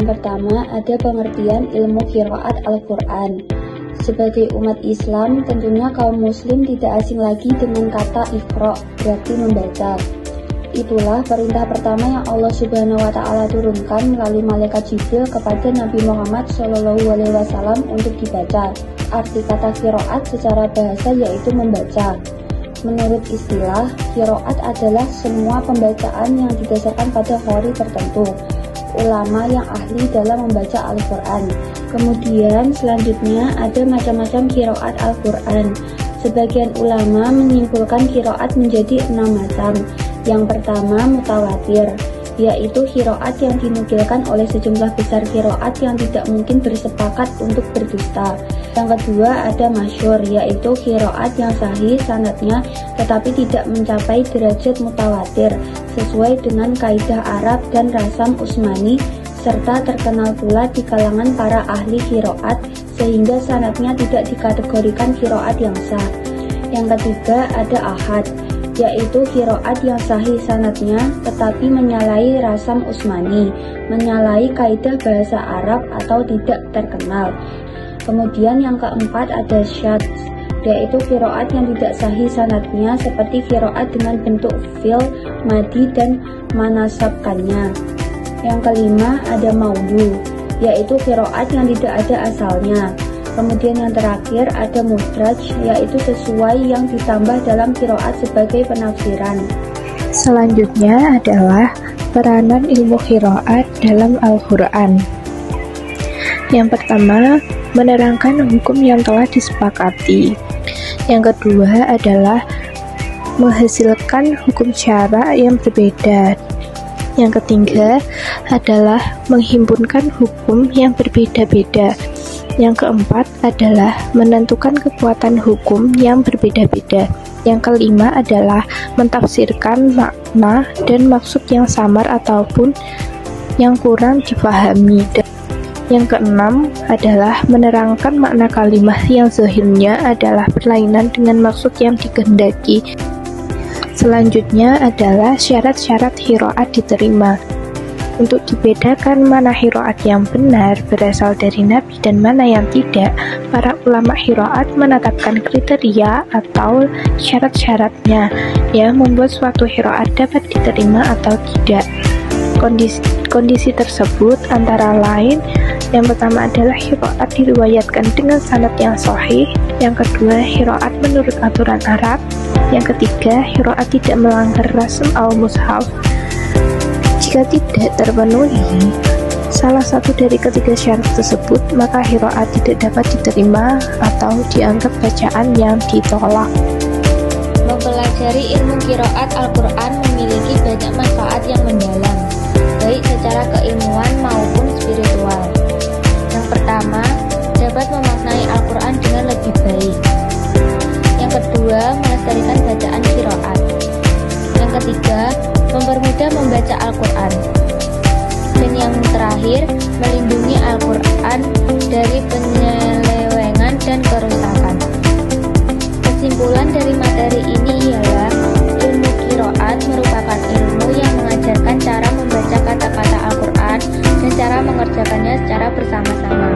Yang pertama, ada pengertian ilmu qiraat Al-Quran. Sebagai umat Islam, tentunya kaum muslim tidak asing lagi dengan kata iqra, berarti membaca. Itulah perintah pertama yang Allah Subhanahu wa Ta'ala turunkan melalui malaikat Jibril kepada Nabi Muhammad SAW untuk dibaca. Arti kata qiraat secara bahasa yaitu membaca. Menurut istilah, qiraat adalah semua pembacaan yang didasarkan pada qori tertentu, ulama yang ahli dalam membaca Al-Quran. Kemudian selanjutnya ada macam-macam qiraat Al-Quran. Sebagian ulama menyimpulkan qiraat menjadi 6 macam. Yang pertama, mutawatir, yaitu qiraat yang dinukilkan oleh sejumlah besar qiraat yang tidak mungkin bersepakat untuk berdusta. Yang kedua, ada masyhur, yaitu qiraat yang sahih sanadnya tetapi tidak mencapai derajat mutawatir sesuai dengan kaidah Arab dan rasam Utsmani, serta terkenal pula di kalangan para ahli qiraat sehingga sanadnya tidak dikategorikan qiraat yang sah. Yang ketiga, ada ahad, yaitu qiraat yang sahih sanadnya tetapi menyalahi rasam Utsmani, menyalahi kaidah bahasa Arab atau tidak terkenal. Kemudian yang keempat ada syadz, yaitu qiraat yang tidak sahih sanadnya seperti qiraat dengan bentuk fi'il madi dan manasabkannya. Yang kelima ada maudhu, yaitu qiraat yang tidak ada asalnya. Kemudian yang terakhir ada mudraj, yaitu sesuai yang ditambah dalam qiraat sebagai penafsiran. Selanjutnya adalah peranan ilmu qiraat dalam Al-Quran. Yang pertama, menerangkan hukum yang telah disepakati. Yang kedua adalah menghasilkan hukum syara yang berbeda. Yang ketiga adalah menghimpunkan hukum yang berbeda-beda. Yang keempat adalah menentukan kekuatan hukum yang berbeda-beda. Yang kelima adalah mentafsirkan makna dan maksud yang samar ataupun yang kurang dipahami. Yang keenam adalah menerangkan makna kalimat yang zahirnya adalah berlainan dengan maksud yang dikehendaki. Selanjutnya adalah syarat-syarat qiraat diterima. Untuk dibedakan mana qiraat yang benar berasal dari Nabi dan mana yang tidak, para ulama qiraat menetapkan kriteria atau syarat-syaratnya yang membuat suatu qiraat dapat diterima atau tidak. Kondisi tersebut antara lain, yang pertama adalah qiraat diriwayatkan dengan sanad yang sahih, yang kedua qiraat menurut aturan Arab, yang ketiga qiraat tidak melanggar rasm al-mushaf. Jika tidak terpenuhi salah satu dari ketiga syarat tersebut, maka qiraat tidak dapat diterima atau dianggap bacaan yang ditolak. Mempelajari ilmu qiraat Al-Quran memiliki banyak manfaat yang mendalam, baik secara keilmuan maupun spiritual. Yang pertama, dapat memaknai Al-Quran dengan lebih baik. Yang kedua, melestarikan bacaan qiraat. Yang ketiga, mempermudah membaca Al-Quran. Dan yang terakhir, melindungi Al-Quran dari penyelewengan dan kerusakan. Kesimpulan dari materi ini ialah ilmu qiraat merupakan ilmu yang mengajarkan cara membaca kata-kata Al-Quran dan cara mengerjakannya secara bersama-sama.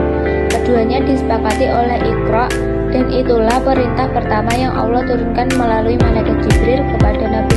Keduanya disepakati oleh Iqra, dan itulah perintah pertama yang Allah turunkan melalui malaikat Jibril kepada Nabi